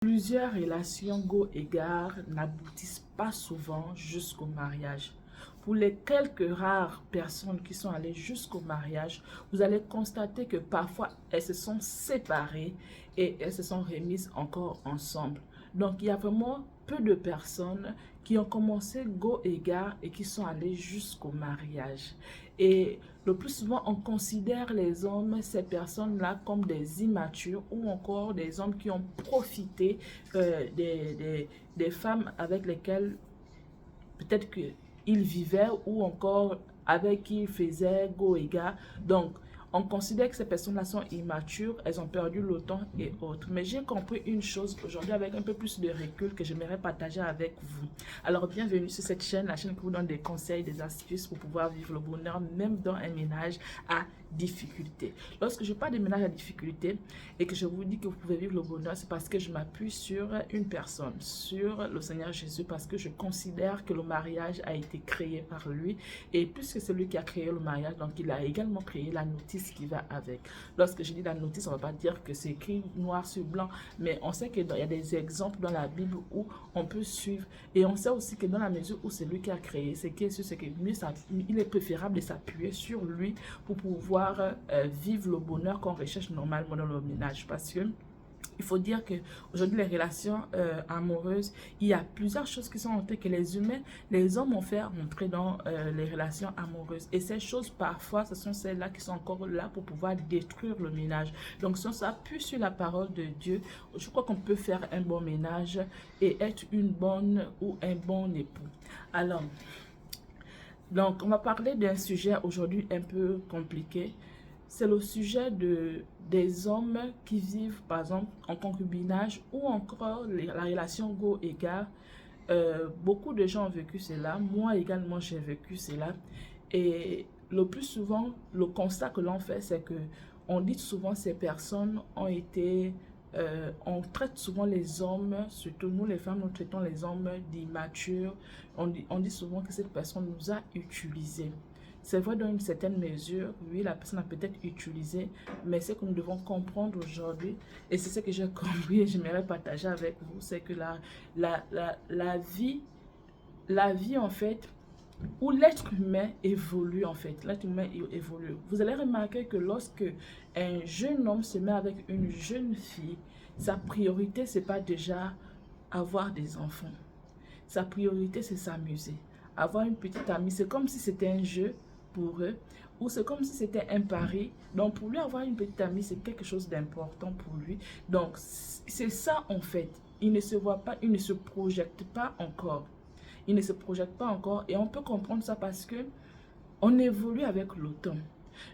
Plusieurs relations go-égard n'aboutissent pas souvent jusqu'au mariage. Pour les quelques rares personnes qui sont allées jusqu'au mariage, vous allez constater que parfois elles se sont séparées et elles se sont remises encore ensemble. Donc il y a vraiment peu de personnes qui ont commencé go-égard et qui sont allées jusqu'au mariage. Et le plus souvent, on considère les hommes, ces personnes-là, comme des immatures ou encore des hommes qui ont profité des femmes avec lesquelles peut-être qu'ils vivaient ou encore avec qui ils faisaient go et gars. Donc, on considère que ces personnes-là sont immatures, elles ont perdu le temps et autres. Mais j'ai compris une chose aujourd'hui avec un peu plus de recul que j'aimerais partager avec vous. Alors, bienvenue sur cette chaîne, la chaîne qui vous donne des conseils, des astuces pour pouvoir vivre le bonheur, même dans un ménage à difficulté. Lorsque je parle de ménage à difficulté et que je vous dis que vous pouvez vivre le bonheur, c'est parce que je m'appuie sur une personne, sur le Seigneur Jésus, parce que je considère que le mariage a été créé par lui et puisque c'est lui qui a créé le mariage, donc il a également créé la notice qui va avec. Lorsque je dis la notice, on ne va pas dire que c'est écrit noir sur blanc, mais on sait qu'il y a des exemples dans la Bible où on peut suivre et on sait aussi que dans la mesure où c'est lui qui a créé, c'est qu'il est préférable de s'appuyer sur lui pour pouvoir vivre le bonheur qu'on recherche normalement dans le ménage. Parce que il faut dire que aujourd'hui les relations amoureuses, il y a plusieurs choses qui sont montées que les hommes ont fait montrer dans les relations amoureuses. Et ces choses, parfois, ce sont celles-là qui sont encore là pour pouvoir détruire le ménage. Donc, si on s'appuie sur la parole de Dieu, je crois qu'on peut faire un bon ménage et être une bonne ou un bon époux. Alors, donc, on va parler d'un sujet aujourd'hui un peu compliqué. C'est le sujet des hommes qui vivent, par exemple, en concubinage ou encore la relation go-égard. Beaucoup de gens ont vécu cela. Moi également, j'ai vécu cela. Et le plus souvent, le constat que l'on fait, c'est que on dit souvent ces personnes ont été on traite souvent les hommes, surtout nous les femmes, nous traitons les hommes d'immatures. On dit souvent que cette personne nous a utilisés. C'est vrai dans une certaine mesure, oui, la personne a peut-être utilisé, mais ce que nous devons comprendre aujourd'hui, et c'est ce que j'ai compris et j'aimerais partager avec vous, c'est que la vie en fait, où l'être humain évolue en fait, l'être humain évolue. Vous allez remarquer que lorsque un jeune homme se met avec une jeune fille, sa priorité c'est pas déjà avoir des enfants. Sa priorité c'est s'amuser. Avoir une petite amie, c'est comme si c'était un jeu pour eux, ou c'est comme si c'était un pari. Donc pour lui avoir une petite amie, c'est quelque chose d'important pour lui. Donc c'est ça en fait. Il ne se voit pas, il ne se projette pas encore. Il ne se projette pas encore et on peut comprendre ça parce que on évolue avec le temps.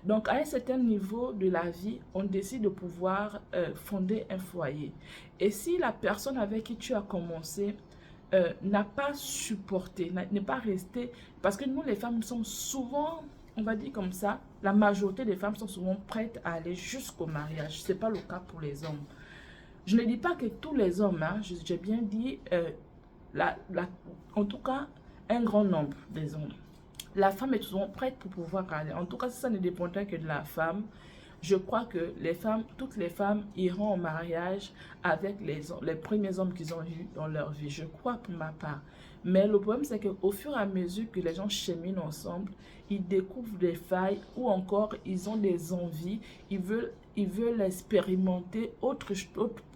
Donc, à un certain niveau de la vie, on décide de pouvoir fonder un foyer. Et si la personne avec qui tu as commencé n'a pas supporté, n'est pas restée, parce que nous, les femmes, sommes souvent, on va dire comme ça, la majorité des femmes sont souvent prêtes à aller jusqu'au mariage. Ce n'est pas le cas pour les hommes. Je ne dis pas que tous les hommes, hein, j'ai bien dit, en tout cas, un grand nombre des hommes. La femme est souvent prête pour pouvoir aller. En tout cas, si ça ne dépendrait que de la femme, je crois que les femmes, toutes les femmes iront au mariage avec les premiers hommes qu'ils ont eus dans leur vie. Je crois pour ma part. Mais le problème, c'est qu'au fur et à mesure que les gens cheminent ensemble, ils découvrent des failles ou encore ils ont des envies, ils veulent expérimenter autre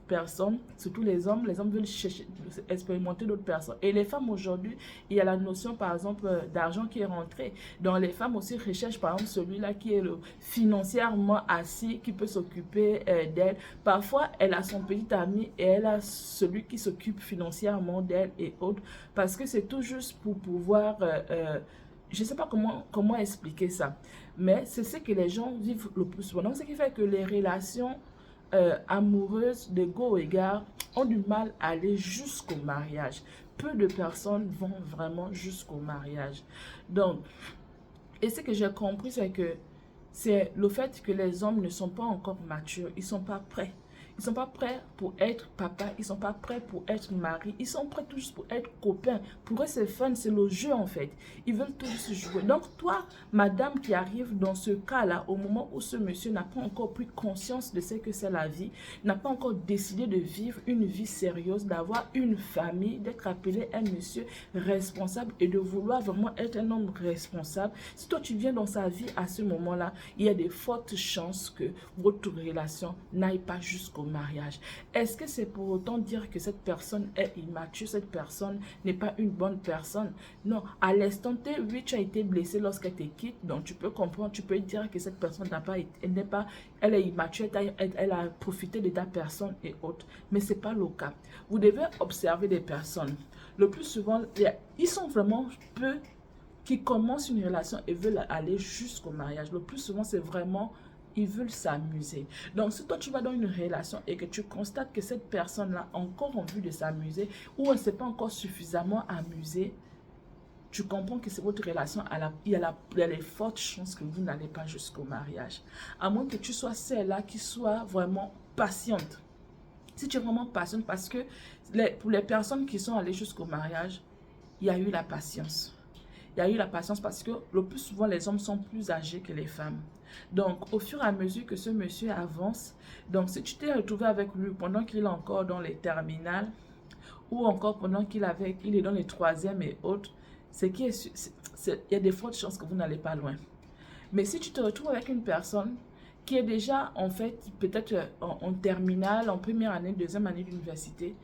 personnes, surtout les hommes veulent chercher, expérimenter d'autres personnes. Et les femmes aujourd'hui, il y a la notion par exemple d'argent qui est rentré. Donc les femmes aussi recherchent par exemple celui-là qui est financièrement assis, qui peut s'occuper d'elle. Parfois, elle a son petit ami et elle a celui qui s'occupe financièrement d'elle et autres. Parce que c'est tout juste pour pouvoir... je ne sais pas comment expliquer ça. Mais c'est ce que les gens vivent le plus souvent. Donc, ce qui fait que les relations amoureuses de go égard ont du mal à aller jusqu'au mariage. Peu de personnes vont vraiment jusqu'au mariage. Donc, et ce que j'ai compris, c'est que c'est le fait que les hommes ne sont pas encore matures, ils ne sont pas prêts. Ils sont pas prêts pour être papa, ils sont pas prêts pour être mari, ils sont prêts tout juste pour être copains. Pour eux, c'est fun, c'est le jeu en fait. Ils veulent tout juste jouer. Donc toi, madame qui arrive dans ce cas-là, au moment où ce monsieur n'a pas encore pris conscience de ce que c'est la vie, n'a pas encore décidé de vivre une vie sérieuse, d'avoir une famille, d'être appelé un monsieur responsable et de vouloir vraiment être un homme responsable. Si toi tu viens dans sa vie à ce moment-là, il y a des fortes chances que votre relation n'aille pas jusqu'au mariage. Est-ce que c'est pour autant dire que cette personne est immature, cette personne n'est pas une bonne personne? Non, à l'instant T, oui, tu as été blessé lorsqu'elle te quitte, donc tu peux comprendre, tu peux dire que cette personne n'a pas, elle est immature, elle a profité de ta personne et autres, mais ce n'est pas le cas. Vous devez observer des personnes. Le plus souvent, ils sont vraiment peu qui commencent une relation et veulent aller jusqu'au mariage. Le plus souvent, c'est vraiment ils veulent s'amuser. Donc, si toi, tu vas dans une relation et que tu constates que cette personne-là a encore envie de s'amuser ou elle ne s'est pas encore suffisamment amusée, tu comprends que c'est votre relation, il y a les fortes chances que vous n'allez pas jusqu'au mariage. À moins que tu sois celle-là qui soit vraiment patiente. Si tu es vraiment patiente, parce que pour les personnes qui sont allées jusqu'au mariage, il y a eu la patience. Il y a eu la patience parce que le plus souvent, les hommes sont plus âgés que les femmes. Donc, au fur et à mesure que ce monsieur avance, donc si tu t'es retrouvé avec lui pendant qu'il est encore dans les terminales ou encore pendant qu'il est dans les troisièmes et autres, il y a des fortes chances que vous n'allez pas loin. Mais si tu te retrouves avec une personne qui est déjà en fait peut-être en terminale, en première année, deuxième année d'université,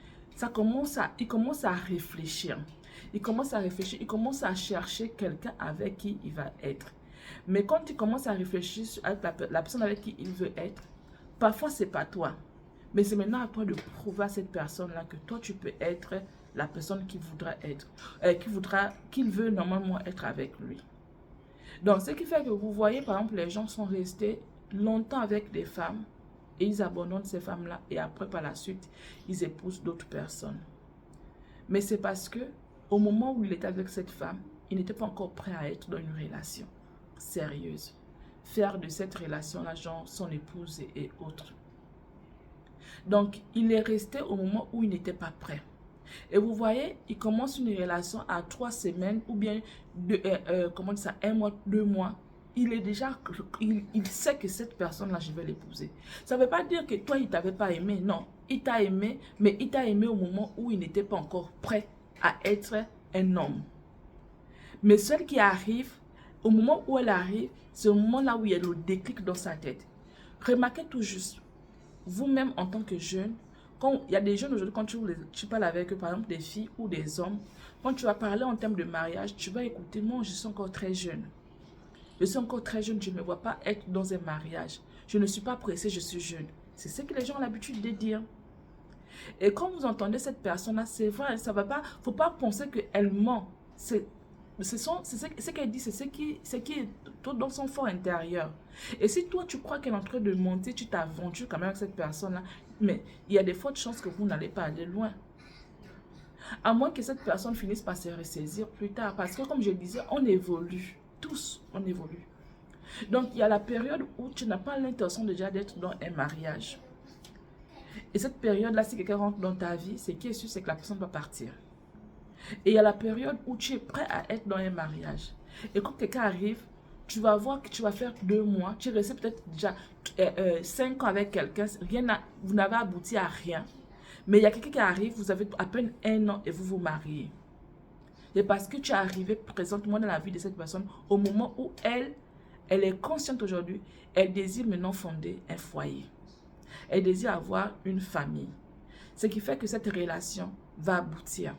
il commence à réfléchir. Il commence à réfléchir, il commence à chercher quelqu'un avec qui il va être. Mais quand il commence à réfléchir avec la personne avec qui il veut être, parfois c'est pas toi. Mais c'est maintenant à toi de prouver à cette personne-là que toi tu peux être la personne qu'il voudra être, qu'il veut normalement être avec lui. Donc ce qui fait que vous voyez par exemple les gens sont restés longtemps avec des femmes et ils abandonnent ces femmes-là et après par la suite ils épousent d'autres personnes. Mais c'est parce que au moment où il était avec cette femme, il n'était pas encore prêt à être dans une relation sérieuse. Faire de cette relation-là, genre son épouse et autres. Donc, il est resté au moment où il n'était pas prêt. Et vous voyez, il commence une relation à 3 semaines ou bien, comment ça, 1 mois, 2 mois. Il est déjà, il sait que cette personne-là, je vais l'épouser. Ça ne veut pas dire que toi, il ne t'avait pas aimé. Non, il t'a aimé, mais il t'a aimé au moment où il n'était pas encore prêt à être un homme. Mais celle qui arrive, au moment où elle arrive, c'est au moment là où il y a le déclic dans sa tête. Remarquez tout juste, vous-même en tant que jeune, quand il y a des jeunes aujourd'hui, quand tu parles avec eux, par exemple des filles ou des hommes, quand tu vas parler en termes de mariage, tu vas écouter, moi je suis encore très jeune. Je suis encore très jeune, je ne me vois pas être dans un mariage. Je ne suis pas pressée, je suis jeune. C'est ce que les gens ont l'habitude de dire. Et quand vous entendez cette personne-là, c'est vrai, ça va pas, faut pas penser qu'elle ment. C'est ce qu'elle dit, c'est ce qui est tout dans son fort intérieur. Et si toi, tu crois qu'elle est en train de mentir, tu t'aventures quand même avec cette personne-là, mais il y a des fortes chances que vous n'allez pas aller loin. À moins que cette personne finisse par se ressaisir plus tard. Parce que comme je disais, on évolue. Tous, on évolue. Donc, il y a la période où tu n'as pas l'intention déjà d'être dans un mariage. Et cette période-là, si quelqu'un rentre dans ta vie, c'est qui est sûr, c'est que la personne va partir. Et il y a la période où tu es prêt à être dans un mariage. Et quand quelqu'un arrive, tu vas voir que tu vas faire 2 mois, tu es resté peut-être déjà 5 ans avec quelqu'un, vous n'avez abouti à rien. Mais il y a quelqu'un qui arrive, vous avez à peine 1 an et vous vous mariez. Et parce que tu es arrivé présentement dans la vie de cette personne, au moment où elle est consciente aujourd'hui, elle désire maintenant fonder un foyer. Elle désire avoir une famille. Ce qui fait que cette relation va aboutir.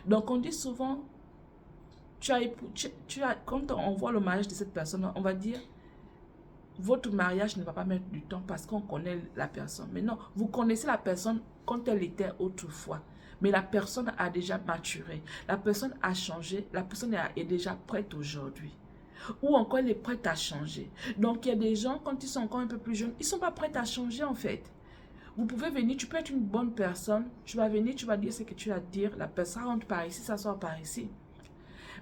Donc on dit souvent, quand on voit le mariage de cette personne, on va dire, votre mariage ne va pas mettre du temps parce qu'on connaît la personne. Mais non, vous connaissez la personne quand elle était autrefois. Mais la personne a déjà maturé. La personne a changé. La personne est déjà prête aujourd'hui. Ou encore, elle est prête à changer. Donc, il y a des gens, quand ils sont encore un peu plus jeunes, ils ne sont pas prêts à changer en fait. Vous pouvez venir, tu peux être une bonne personne. Tu vas venir, tu vas dire ce que tu as à dire. La personne rentre par ici, ça sort par ici.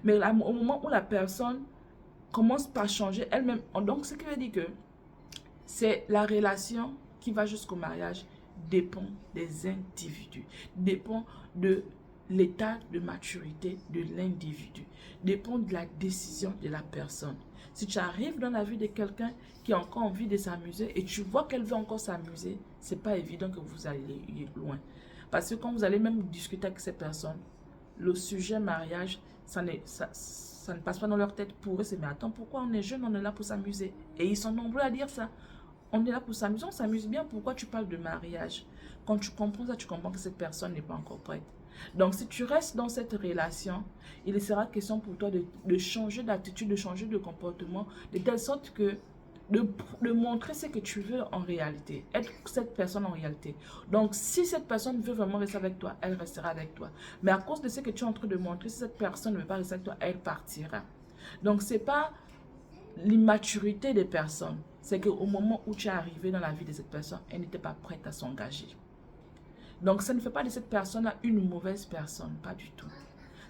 Mais là, au moment où la personne commence par changer elle-même, donc ce qui veut dire que c'est la relation qui va jusqu'au mariage dépend des individus, dépend de l'état de maturité de l'individu, dépend de la décision de la personne. Si tu arrives dans la vie de quelqu'un qui a encore envie de s'amuser et tu vois qu'elle veut encore s'amuser, c'est pas évident que vous allez loin. Parce que quand vous allez même discuter avec ces personnes, le sujet mariage, ça ne passe pas dans leur tête. Pour eux, c'est mais attends, pourquoi on est jeune, on est là pour s'amuser? Et ils sont nombreux à dire ça. On est là pour s'amuser, on s'amuse bien, pourquoi tu parles de mariage? Quand tu comprends ça, tu comprends que cette personne n'est pas encore prête. Donc, si tu restes dans cette relation, il sera question pour toi de changer d'attitude, de changer de comportement, de telle sorte que de montrer ce que tu veux en réalité, être cette personne en réalité. Donc, si cette personne veut vraiment rester avec toi, elle restera avec toi. Mais à cause de ce que tu es en train de montrer, si cette personne ne veut pas rester avec toi, elle partira. Donc, ce n'est pas l'immaturité des personnes, c'est qu'au moment où tu es arrivé dans la vie de cette personne, elle n'était pas prête à s'engager. Donc, ça ne fait pas de cette personne-là une mauvaise personne, pas du tout.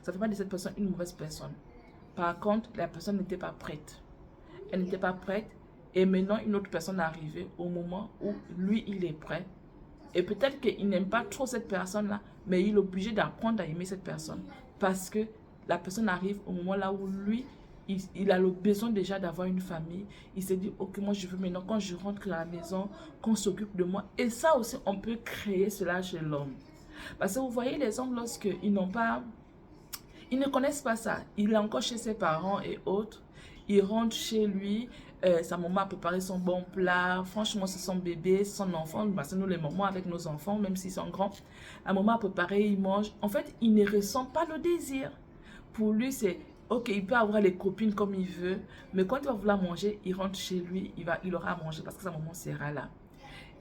Ça ne fait pas de cette personne une mauvaise personne. Par contre, la personne n'était pas prête. Elle n'était pas prête et maintenant une autre personne est arrivée au moment où lui, il est prêt. Et peut-être qu'il n'aime pas trop cette personne-là, mais il est obligé d'apprendre à aimer cette personne parce que la personne arrive au moment là où lui, il a le besoin déjà d'avoir une famille. Il s'est dit, ok, moi je veux maintenant, quand je rentre à la maison, qu'on s'occupe de moi. Et ça aussi, on peut créer cela chez l'homme. Parce que vous voyez, les hommes, lorsqu'ils n'ont pas, ils ne connaissent pas ça. Il est encore chez ses parents et autres. Il rentre chez lui, sa maman a préparé son bon plat. Franchement, c'est son bébé, son enfant. Parce que nous, les mamans, avec nos enfants, même s'ils sont grands, la maman a préparé, il mange. En fait, il ne ressent pas le désir. Pour lui, c'est... Ok, il peut avoir les copines comme il veut, mais quand il va vouloir manger, il rentre chez lui, il aura à manger parce que sa maman sera là.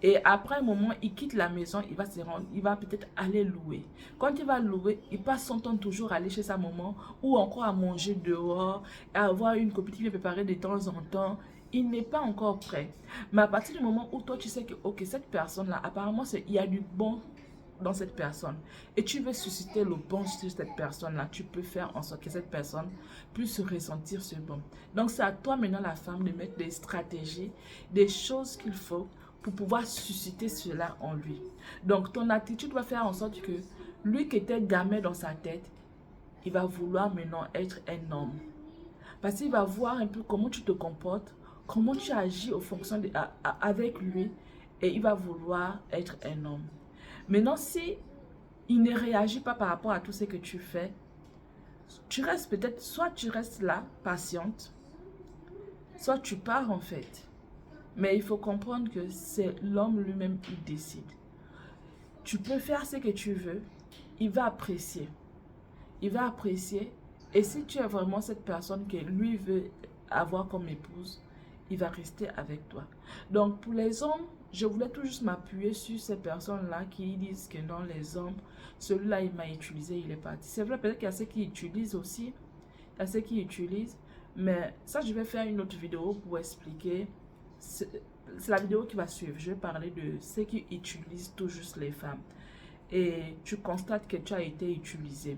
Et après un moment, il quitte la maison, il va peut-être aller louer. Quand il va louer, il passe son temps toujours à aller chez sa maman ou encore à manger dehors, à avoir une copine qui vient préparer de temps en temps. Il n'est pas encore prêt. Mais à partir du moment où toi, tu sais que, ok, cette personne-là, apparemment, il y a du bon dans cette personne et tu veux susciter le bon sur cette personne-là, tu peux faire en sorte que cette personne puisse ressentir ce bon. Donc, c'est à toi maintenant, la femme, de mettre des stratégies, des choses qu'il faut pour pouvoir susciter cela en lui. Donc, ton attitude va faire en sorte que lui qui était gamin dans sa tête, il va vouloir maintenant être un homme. Parce qu'il va voir un peu comment tu te comportes, comment tu agis au fonction avec lui et il va vouloir être un homme. Maintenant, si il ne réagit pas par rapport à tout ce que tu fais, tu restes peut-être, soit tu restes là, patiente, soit tu pars en fait. Mais il faut comprendre que c'est l'homme lui-même qui décide. Tu peux faire ce que tu veux, il va apprécier. Il va apprécier. Et si tu es vraiment cette personne que lui veut avoir comme épouse, il va rester avec toi. Donc pour les hommes, je voulais tout juste m'appuyer sur ces personnes-là qui disent que non, les hommes, celui-là, il m'a utilisé, il est parti. C'est vrai, peut-être qu'il y a ceux qui utilisent aussi. Il y a ceux qui utilisent. Mais ça, je vais faire une autre vidéo pour expliquer. C'est la vidéo qui va suivre. Je vais parler de ceux qui utilisent tout juste les femmes. Et tu constates que tu as été utilisé.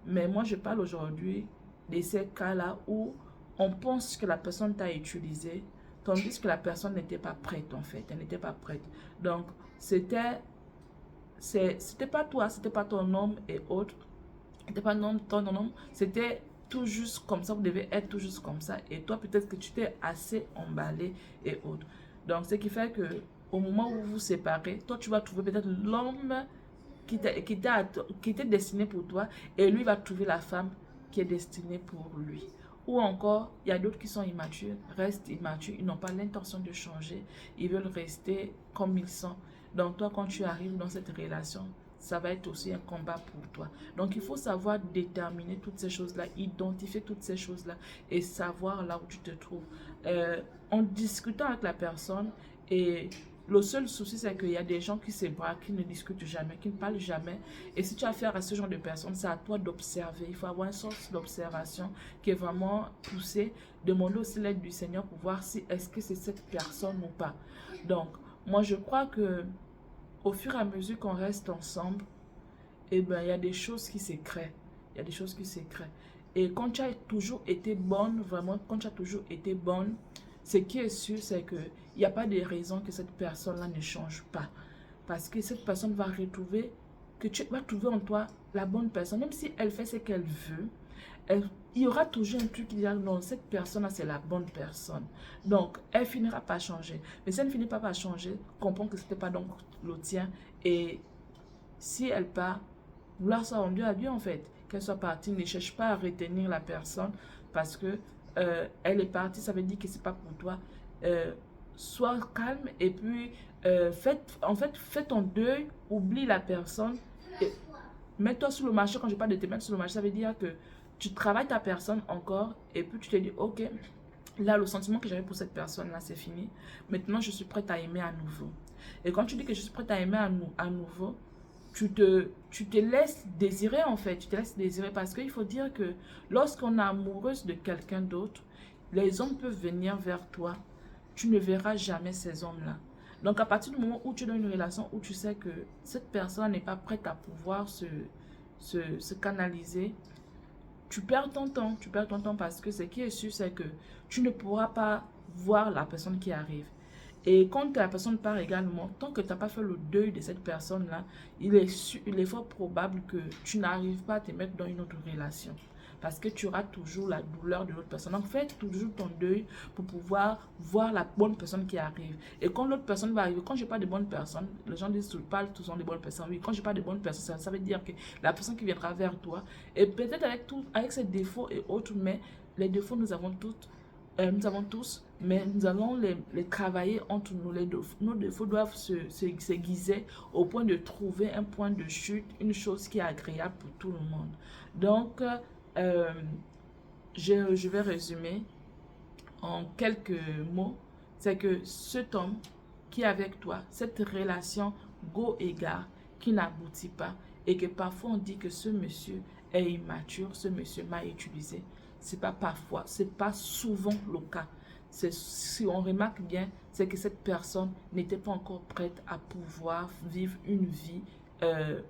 Mais moi, je parle aujourd'hui de ces cas-là où on pense que la personne t'a utilisé, tandis que la personne n'était pas prête en fait. Elle n'était pas prête. Donc, c'était pas toi, c'était pas ton homme et autres. C'était pas ton homme, c'était tout juste comme ça. Vous devez être tout juste comme ça. Et toi, peut-être que tu t'es assez emballé et autres. Donc, ce qui fait que au moment où vous vous séparez, toi, tu vas trouver peut-être l'homme qui était destiné pour toi et lui va trouver la femme qui est destinée pour lui. Ou encore, il y a d'autres qui sont immatures, restent immatures, ils n'ont pas l'intention de changer, ils veulent rester comme ils sont. Donc toi, quand tu arrives dans cette relation, ça va être aussi un combat pour toi. Donc il faut savoir déterminer toutes ces choses-là, identifier toutes ces choses-là et savoir là où tu te trouves. En discutant avec la personne et... Le seul souci, c'est qu'il y a des gens qui se braquent, qui ne discutent jamais, qui ne parlent jamais. Et si tu as affaire à ce genre de personnes, c'est à toi d'observer. Il faut avoir une sorte d'observation qui est vraiment poussée. Demander aussi l'aide du Seigneur pour voir si est-ce que c'est cette personne ou pas. Donc, moi, je crois que au fur et à mesure qu'on reste ensemble, eh ben, il y a des choses qui se créent. Il y a des choses qui se créent. Et quand tu as toujours été bonne, vraiment, quand tu as toujours été bonne, ce qui est sûr, c'est qu'il n'y a pas de raison que cette personne-là ne change pas. Parce que cette personne va retrouver, que tu vas trouver en toi la bonne personne. Même si elle fait ce qu'elle veut, il y aura toujours un truc qui dira non, cette personne-là, c'est la bonne personne. Donc, elle finira par changer. Mais si elle ne finit pas par changer, comprends que ce n'était pas donc le tien. Et si elle part, vouloir soit rendu à Dieu en fait. Qu'elle soit partie, ne cherche pas à retenir la personne parce que elle est partie, ça veut dire que c'est pas pour toi. Sois calme et puis fais ton deuil, oublie la personne et mets-toi sur le marché. Quand je parle de te mettre sur le marché, ça veut dire que tu travailles ta personne encore et puis tu te dis ok, là le sentiment que j'avais pour cette personne là c'est fini, maintenant je suis prête à aimer à nouveau. Et quand tu dis que je suis prête à aimer à nouveau, tu te laisses désirer en fait, tu te laisses désirer parce qu'il faut dire que lorsqu'on est amoureuse de quelqu'un d'autre, les hommes peuvent venir vers toi, tu ne verras jamais ces hommes-là. Donc à partir du moment où tu es dans une relation où tu sais que cette personne n'est pas prête à pouvoir se canaliser, tu perds ton temps parce que ce qui est sûr c'est que tu ne pourras pas voir la personne qui arrive. Et quand la personne part également, tant que tu n'as pas fait le deuil de cette personne-là, il est fort probable que tu n'arrives pas à te mettre dans une autre relation. Parce que tu auras toujours la douleur de l'autre personne. Donc, fais toujours ton deuil pour pouvoir voir la bonne personne qui arrive. Et quand l'autre personne va arriver, quand je parle de bonnes personnes, les gens disent tu parles tous sont des bonnes personnes. Oui, quand je parle de bonnes personnes, ça veut dire que la personne qui viendra vers toi, et peut-être avec ses défauts et autres, mais les défauts, nous avons tous, mais nous allons les travailler entre nous. Nos défauts doivent s'aiguiser au point de trouver un point de chute, une chose qui est agréable pour tout le monde. Donc, je vais résumer en quelques mots. C'est que cet homme qui est avec toi, cette relation go égard qui n'aboutit pas et que parfois on dit que ce monsieur est immature, ce monsieur m'a utilisé. C'est pas parfois, c'est pas souvent le cas. Si on remarque bien, c'est que cette personne n'était pas encore prête à pouvoir vivre une vie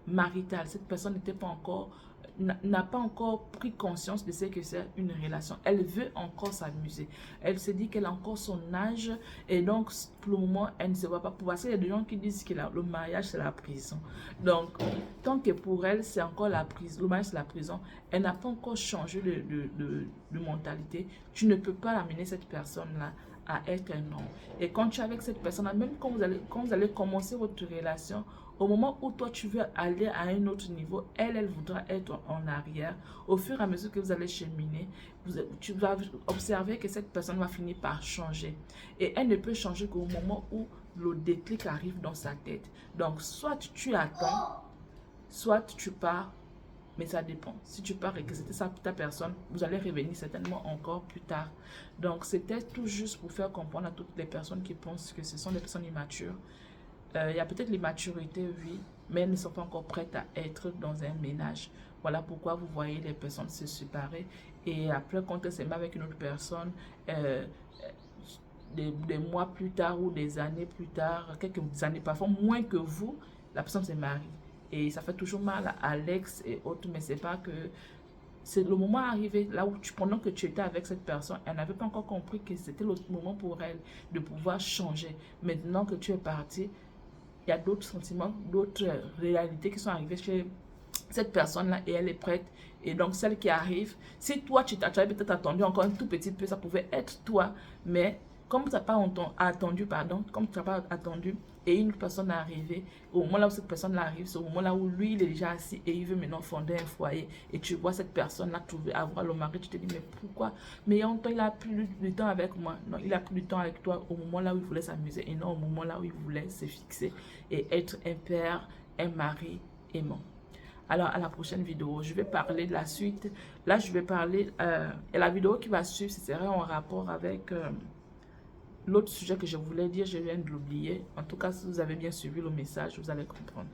maritale. Cette personne n'était pas encore, n'a pas encore pris conscience de ce que c'est une relation. Elle veut encore s'amuser. Elle se dit qu'elle a encore son âge et donc pour le moment, elle ne se voit pas pouvoir. Il y a des gens qui disent que le mariage, c'est la prison. Donc, tant que pour elle, c'est encore la prison, le mariage, c'est la prison, elle n'a pas encore changé de mentalité. Tu ne peux pas amener cette personne-là à être un homme. Et quand tu es avec cette personne-là, même quand vous allez commencer votre relation, au moment où toi tu veux aller à un autre niveau, elle voudra être en arrière. Au fur et à mesure que vous allez cheminer, tu vas observer que cette personne va finir par changer. Et elle ne peut changer qu'au moment où le déclic arrive dans sa tête. Donc, soit tu attends, soit tu pars, mais ça dépend. Si tu pars et que c'était ça ta personne, vous allez revenir certainement encore plus tard. Donc, c'était tout juste pour faire comprendre à toutes les personnes qui pensent que ce sont des personnes immatures. Il y a peut-être l'immaturité, oui, mais elles ne sont pas encore prêtes à être dans un ménage. Voilà pourquoi vous voyez les personnes se séparer. Et après, quand elles se mettent avec une autre personne, des mois plus tard ou des années plus tard, quelques années, parfois moins que vous, la personne se marie. Et ça fait toujours mal à l'ex et autres, mais c'est pas que... C'est le moment arrivé, là où pendant que tu étais avec cette personne, elle n'avait pas encore compris que c'était le moment pour elle de pouvoir changer. Maintenant que tu es parti, il y a d'autres sentiments, d'autres réalités qui sont arrivées chez cette personne-là et elle est prête. Et donc, celle qui arrive, si toi, tu avais peut-être attendu encore un tout petit peu, ça pouvait être toi, mais comme tu n'as pas attendu, comme tu n'as pas attendu, et une personne est arrivée, au moment là où cette personne arrive, c'est au moment là où lui, il est déjà assis et il veut maintenant fonder un foyer. Et tu vois cette personne-là avoir le mari, tu te dis, mais pourquoi? Mais en temps, il a plus de temps avec moi. Non, il a plus de temps avec toi au moment là où il voulait s'amuser et non au moment là où il voulait se fixer et être un père, un mari aimant. Alors, à la prochaine vidéo, je vais parler de la suite. Là, je vais parler, et la vidéo qui va suivre, ce serait en rapport avec l'autre sujet que je voulais dire, je viens de l'oublier. En tout cas, si vous avez bien suivi le message, vous allez comprendre.